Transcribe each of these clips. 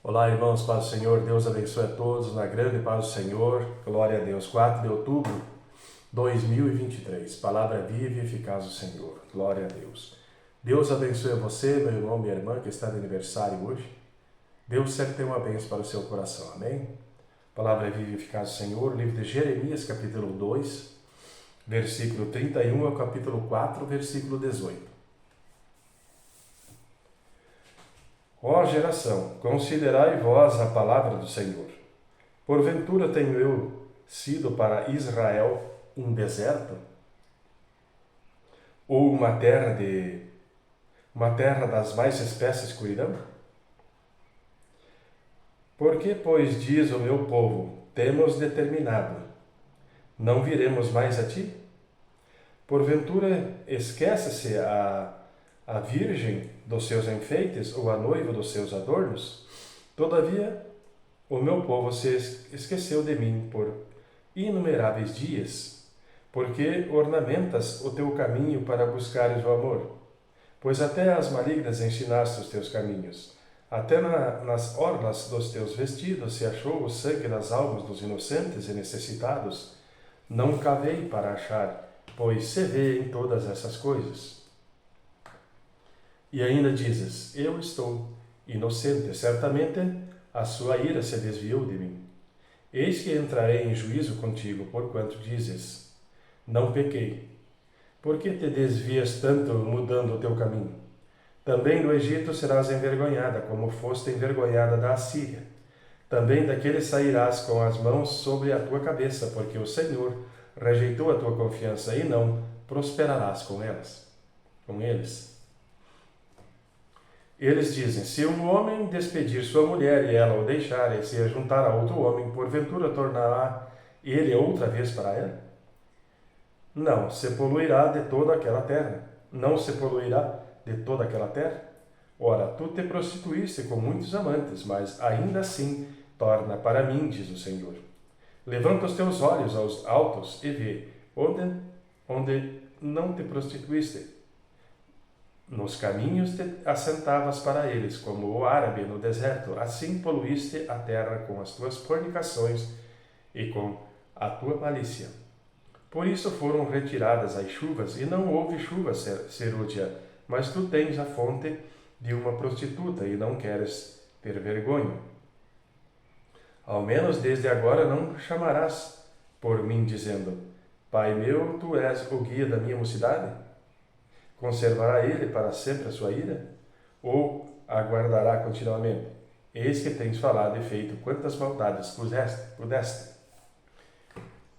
Olá, irmãos, paz do Senhor, Deus abençoe a todos na grande paz do Senhor, glória a Deus. 4 de outubro de 2023, palavra viva e eficaz do Senhor, glória a Deus. Deus abençoe a você, meu irmão, minha irmã, que está de aniversário hoje. Deus sempre tem uma bênção para o seu coração, amém? Palavra viva e eficaz do Senhor, livro de Jeremias, capítulo 2, versículo 31 ao capítulo 4, versículo 18. Ó geração, considerai vós a palavra do Senhor. Porventura tenho eu sido para Israel um deserto? Ou uma terra das mais espessas escuridão? Por que, pois, diz o meu povo, temos determinado, não viremos mais a ti? Porventura esquece-se a virgem dos seus enfeites, ou a noiva dos seus adornos? Todavia, o meu povo se esqueceu de mim por inumeráveis dias, porque ornamentas o teu caminho para buscares o amor. Pois até as malignas ensinaste os teus caminhos, até nas orlas dos teus vestidos se achou o sangue das almas dos inocentes e necessitados. Não cavei para achar, pois se vê em todas essas coisas. E ainda dizes, eu estou inocente, certamente a sua ira se desviou de mim. Eis que entrarei em juízo contigo, porquanto dizes, não pequei. Por que te desvias tanto, mudando o teu caminho? Também do Egito serás envergonhada, como foste envergonhada da Assíria. Também daquele sairás com as mãos sobre a tua cabeça, porque o Senhor rejeitou a tua confiança e não prosperarás com eles. Eles dizem, se um homem despedir sua mulher e ela o deixar e se juntar a outro homem, porventura tornará ele outra vez para ela? Não se poluirá de toda aquela terra. Não se poluirá de toda aquela terra? Ora, tu te prostituíste com muitos amantes, mas ainda assim torna para mim, diz o Senhor. Levanta os teus olhos aos altos e vê onde não te prostituíste. Nos caminhos te assentavas para eles, como o árabe no deserto. Assim poluíste a terra com as tuas fornicações e com a tua malícia. Por isso foram retiradas as chuvas, e não houve chuva serúdia, mas tu tens a fonte de uma prostituta, e não queres ter vergonha. Ao menos desde agora não chamarás por mim, dizendo, Pai meu, tu és o guia da minha mocidade? Conservará ele para sempre a sua ira? Ou aguardará continuamente? Eis que tens falado e feito quantas maldades pudeste.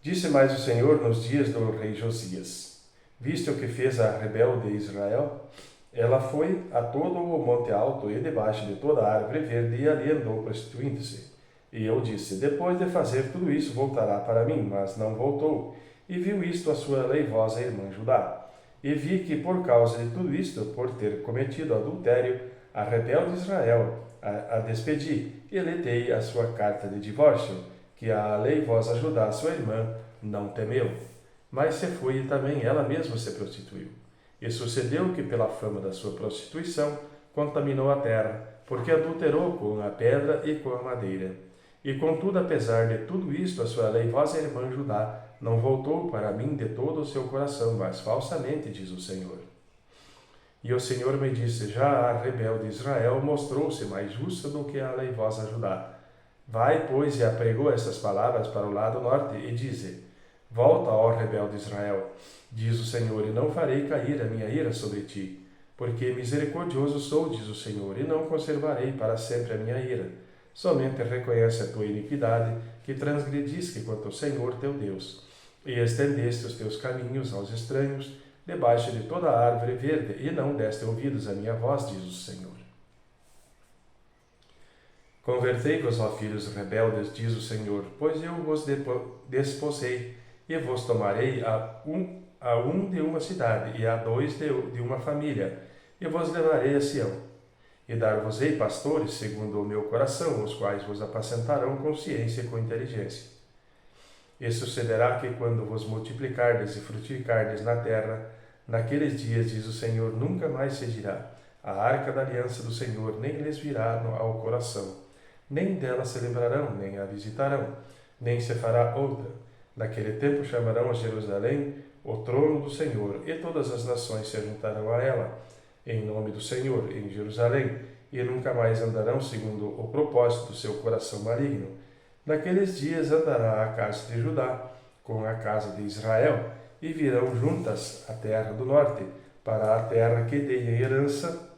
Disse mais o Senhor nos dias do rei Josias. Viste o que fez a rebelde Israel? Ela foi a todo o monte alto e debaixo de toda a árvore verde e ali andou prostituindo-se. E eu disse, depois de fazer tudo isso voltará para mim, mas não voltou. E viu isto a sua leivosa irmã Judá. E vi que por causa de tudo isto, por ter cometido adultério, a rebelde Israel a despedi e lhe dei a sua carta de divórcio, que a leivosa Judá, sua irmã, não temeu. Mas se foi e também ela mesma se prostituiu. E sucedeu que pela fama da sua prostituição contaminou a terra, porque adulterou com a pedra e com a madeira. E contudo, apesar de tudo isto, a sua leivosa irmã Judá não voltou para mim de todo o seu coração, mas falsamente, diz o Senhor. E o Senhor me disse, já a rebelde Israel mostrou-se mais justa do que a leivosa Judá. Vai, pois, e apregou estas palavras para o lado norte, e dize, volta, ó rebelde Israel, diz o Senhor, e não farei cair a minha ira sobre ti, porque misericordioso sou, diz o Senhor, e não conservarei para sempre a minha ira. Somente reconhece a tua iniquidade, que transgrediste contra o Senhor teu Deus, e estendeste os teus caminhos aos estranhos, debaixo de toda a árvore verde, e não deste ouvidos à minha voz, diz o Senhor. Convertei-vos, ó filhos rebeldes, diz o Senhor, pois eu vos desposei, e vos tomarei a um de uma cidade, e a dois de uma família, e vos levarei a Sião. E dar-vos-ei pastores segundo o meu coração, os quais vos apacentarão com ciência e com inteligência. E sucederá que, quando vos multiplicardes e frutificardes na terra, naqueles dias, diz o Senhor, nunca mais se dirá, a arca da aliança do Senhor nem lhes virá ao coração, nem dela se lembrarão, nem a visitarão, nem se fará outra. Naquele tempo chamarão a Jerusalém o trono do Senhor, e todas as nações se juntarão a ela, em nome do Senhor, em Jerusalém, e nunca mais andarão segundo o propósito do seu coração maligno. Naqueles dias andará a casa de Judá com a casa de Israel, e virão juntas a terra do norte, para a terra que dei em herança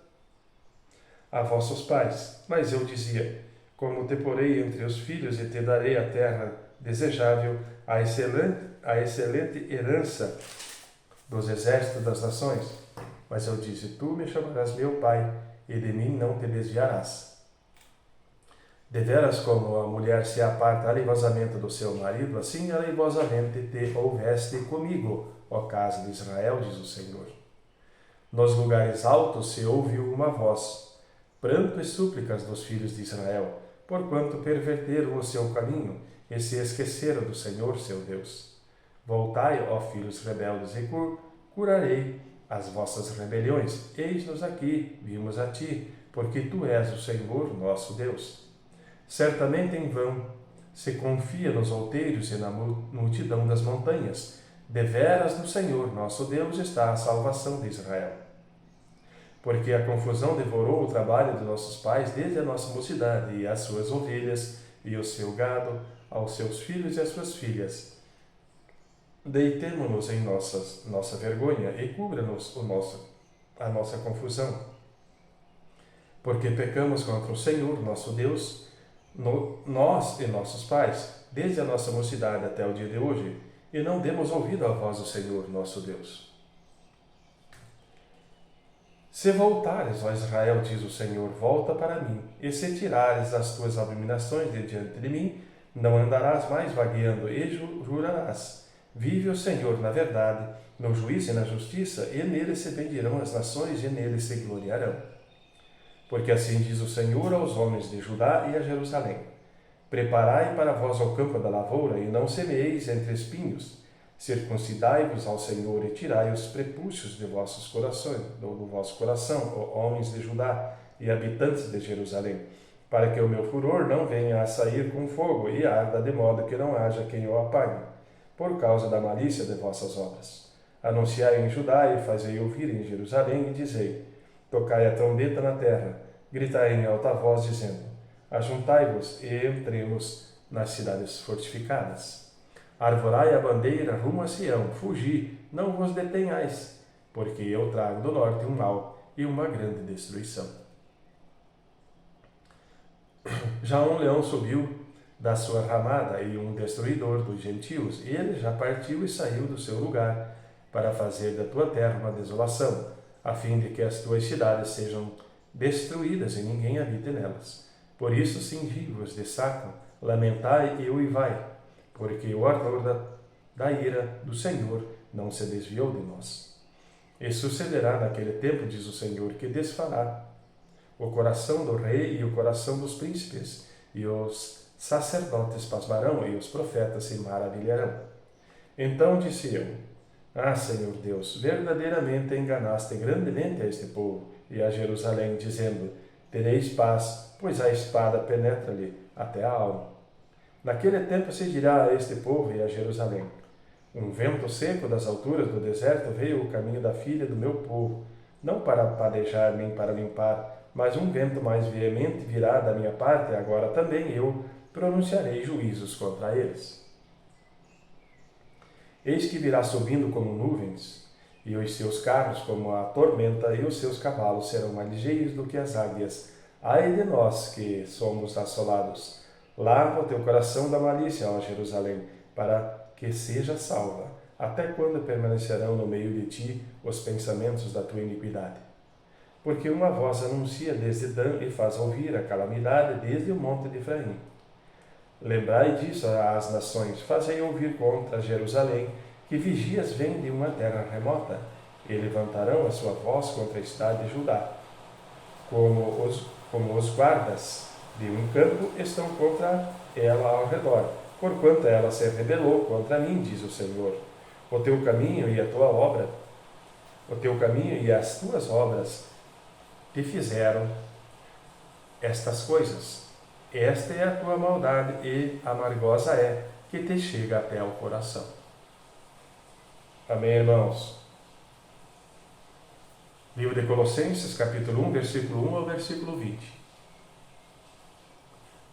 a vossos pais. Mas eu dizia: como te porei entre os filhos e te darei a terra desejável, a excelente herança dos exércitos das nações. Mas eu disse: tu me chamarás meu pai, e de mim não te desviarás. Deveras como a mulher se aparta aleivosamente do seu marido, assim aleivosamente te houveste comigo, ó casa de Israel, diz o Senhor. Nos lugares altos se ouviu uma voz, pranto e súplicas dos filhos de Israel, porquanto perverteram o seu caminho e se esqueceram do Senhor seu Deus. Voltai, ó filhos rebeldes, e curarei as vossas rebeliões. Eis-nos aqui, vimos a ti, porque tu és o Senhor nosso Deus. Certamente em vão se confia nos outeiros e na multidão das montanhas. Deveras no Senhor nosso Deus está a salvação de Israel. Porque a confusão devorou o trabalho de nossos pais desde a nossa mocidade, e as suas ovelhas, e o seu gado, aos seus filhos e às suas filhas. Deitemo-nos em nossa vergonha, e cubra-nos a nossa confusão. Porque pecamos contra o Senhor nosso Deus, nós e nossos pais, desde a nossa mocidade até o dia de hoje, e não demos ouvido à voz do Senhor nosso Deus. Se voltares, ó Israel, diz o Senhor, volta para mim, e se tirares as tuas abominações de diante de mim, não andarás mais vagueando, e jurarás: vive o Senhor na verdade, no juízo e na justiça, e nele se bendirão as nações, e nele se gloriarão. Porque assim diz o Senhor aos homens de Judá e a Jerusalém: preparai para vós o campo da lavoura, e não semeeis entre espinhos. Circuncidai-vos ao Senhor, e tirai os prepúcios de vossos corações, do vosso coração, ó homens de Judá e habitantes de Jerusalém, para que o meu furor não venha a sair com fogo, e arda de modo que não haja quem o apague, por causa da malícia de vossas obras. Anunciai em Judá e fazei ouvir em Jerusalém, e dizei: tocai a trombeta na terra, gritai em alta voz, dizendo: ajuntai-vos e entremos nas cidades fortificadas. Arvorai a bandeira rumo a Sião, fugi, não vos detenhais, porque eu trago do norte um mal e uma grande destruição. Já um leão subiu da sua ramada, e um destruidor dos gentios, e ele já partiu e saiu do seu lugar, para fazer da tua terra uma desolação, a fim de que as tuas cidades sejam destruídas e ninguém habite nelas. Por isso cingi-vos de saco, lamentai e uivai, porque o ardor da ira do Senhor não se desviou de nós. E sucederá naquele tempo, diz o Senhor, que desfará o coração do rei e o coração dos príncipes, e os sacerdotes pasmarão, e os profetas se maravilharão. Então disse eu: ah, Senhor Deus, verdadeiramente enganaste grandemente a este povo e a Jerusalém, dizendo: tereis paz, pois a espada penetra-lhe até a alma. Naquele tempo se dirá a este povo e a Jerusalém: um vento seco das alturas do deserto veio o caminho da filha do meu povo, não para padejar nem para limpar, mas um vento mais veemente virá da minha parte, agora também eu pronunciarei juízos contra eles. Eis que virá subindo como nuvens, e os seus carros como a tormenta, e os seus cavalos serão mais ligeiros do que as águias. Ai de nós que somos assolados! Lava o teu coração da malícia, ó Jerusalém, para que seja salva. Até quando permanecerão no meio de ti os pensamentos da tua iniquidade? Porque uma voz anuncia desde Dan e faz ouvir a calamidade desde o monte de Efraim. Lembrai disso às nações, fazei ouvir contra Jerusalém, que vigias vêm de uma terra remota, e levantarão a sua voz contra a cidade de Judá. Como os guardas de um campo estão contra ela ao redor, porquanto ela se rebelou contra mim, diz o Senhor. O teu caminho e a tua obra, o teu caminho e as tuas obras te fizeram estas coisas. Esta é a tua maldade e amargosa é, que te chega até ao coração. Amém, irmãos? Livro de Colossenses, capítulo 1, versículo 1 ao versículo 20.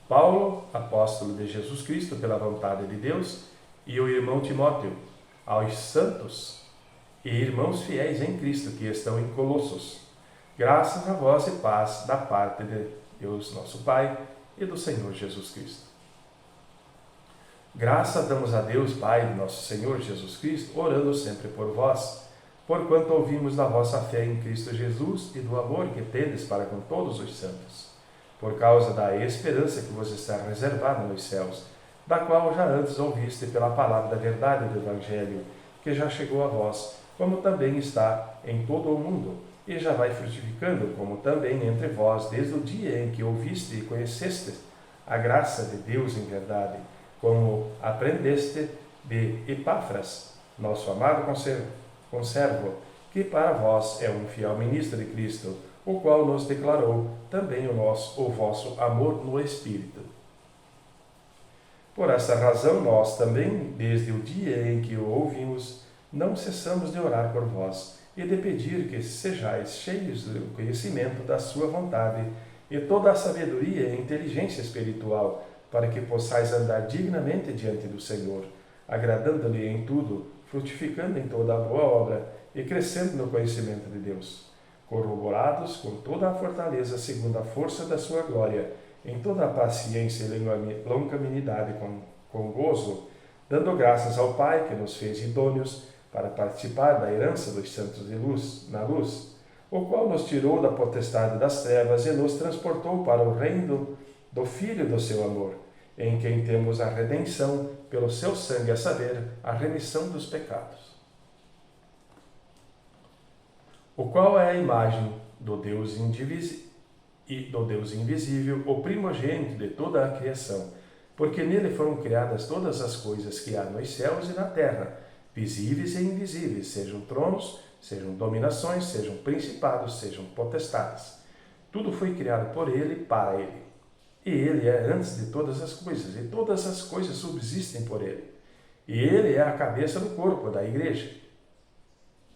Paulo, apóstolo de Jesus Cristo pela vontade de Deus, e o irmão Timóteo, aos santos e irmãos fiéis em Cristo que estão em Colossos, graças a vós e paz da parte de Deus nosso Pai e do Senhor Jesus Cristo. Graças damos a Deus, Pai de nosso Senhor Jesus Cristo, orando sempre por vós, porquanto ouvimos da vossa fé em Cristo Jesus e do amor que tendes para com todos os santos, por causa da esperança que vos está reservada nos céus, da qual já antes ouviste pela palavra da verdade do Evangelho, que já chegou a vós, como também está em todo o mundo, e já vai frutificando, como também entre vós, desde o dia em que ouviste e conheceste a graça de Deus em verdade, como aprendeste de Epáfras, nosso amado conservo, que para vós é um fiel ministro de Cristo, o qual nos declarou também o vosso amor no Espírito. Por esta razão, nós também, desde o dia em que o ouvimos, não cessamos de orar por vós e de pedir que sejais cheios do conhecimento da sua vontade e toda a sabedoria e inteligência espiritual, para que possais andar dignamente diante do Senhor, agradando-lhe em tudo, frutificando em toda a boa obra e crescendo no conhecimento de Deus, corroborados com toda a fortaleza segundo a força da sua glória, em toda a paciência e longanimidade com gozo, dando graças ao Pai que nos fez idôneos para participar da herança dos santos de luz, na luz, o qual nos tirou da potestade das trevas e nos transportou para o reino do Filho do seu amor, em quem temos a redenção pelo seu sangue, a saber, a remissão dos pecados, o qual é a imagem do Deus invisível, o primogênito de toda a criação, porque nele foram criadas todas as coisas que há nos céus e na terra, visíveis e invisíveis, sejam tronos, sejam dominações, sejam principados, sejam potestades. Tudo foi criado por ele e para ele. E ele é antes de todas as coisas, e todas as coisas subsistem por ele. E ele é a cabeça do corpo, da igreja.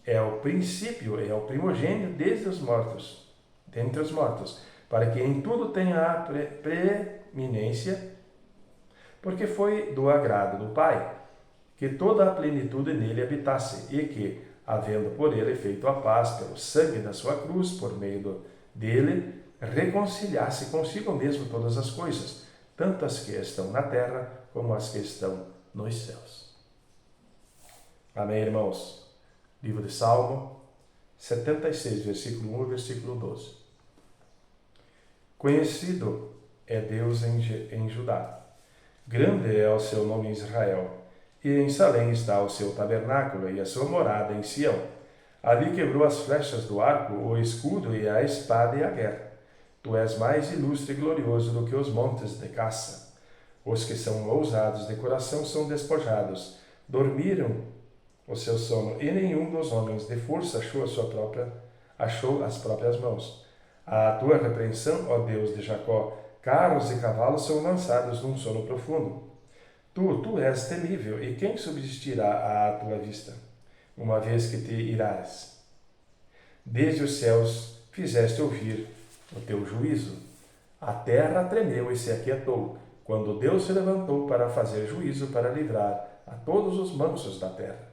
É o princípio, é o primogênito dentre os mortos, para que em tudo tenha a preeminência, porque foi do agrado do Pai que toda a plenitude nele habitasse, e que, havendo por ele feito a paz pelo sangue da sua cruz, por meio dele, reconciliasse consigo mesmo todas as coisas, tanto as que estão na terra como as que estão nos céus. Amém, irmãos? Livro de Salmo 76, versículo 1 e versículo 12. Conhecido é Deus em Judá, grande é o seu nome em Israel, e em Salém está o seu tabernáculo e a sua morada em Sião. Ali quebrou as flechas do arco, o escudo e a espada e a guerra. Tu és mais ilustre e glorioso do que os montes de caça. Os que são ousados de coração são despojados. Dormiram o seu sono, e nenhum dos homens de força achou as próprias mãos. À tua repreensão, ó Deus de Jacó, carros e cavalos são lançados num sono profundo. Tu és temível, e quem subsistirá à tua vista, uma vez que te irares? Desde os céus fizeste ouvir o teu juízo. A terra tremeu e se aquietou, quando Deus se levantou para fazer juízo, para livrar a todos os mansos da terra.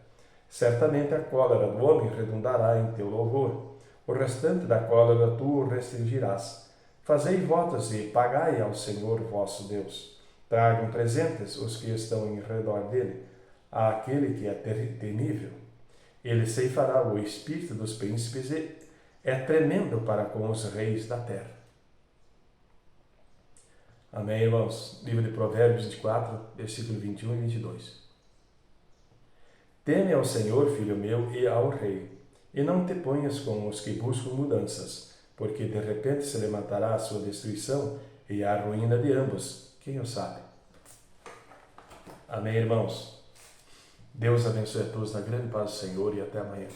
Certamente a cólera do homem redundará em teu louvor. O restante da cólera tu o restringirás. Fazei votos e pagai ao Senhor vosso Deus. Tragam presentes os que estão em redor dele, àquele que é temível. Ele ceifará o espírito dos príncipes e é tremendo para com os reis da terra. Amém, irmãos? Livro de Provérbios 24, versículo 21 e 22. Teme ao Senhor, filho meu, e ao rei, e não te ponhas com os que buscam mudanças, porque de repente se levantará a sua destruição e a ruína de ambos. Quem o sabe? Amém, irmãos? Deus abençoe a todos na grande paz do Senhor e até amanhã.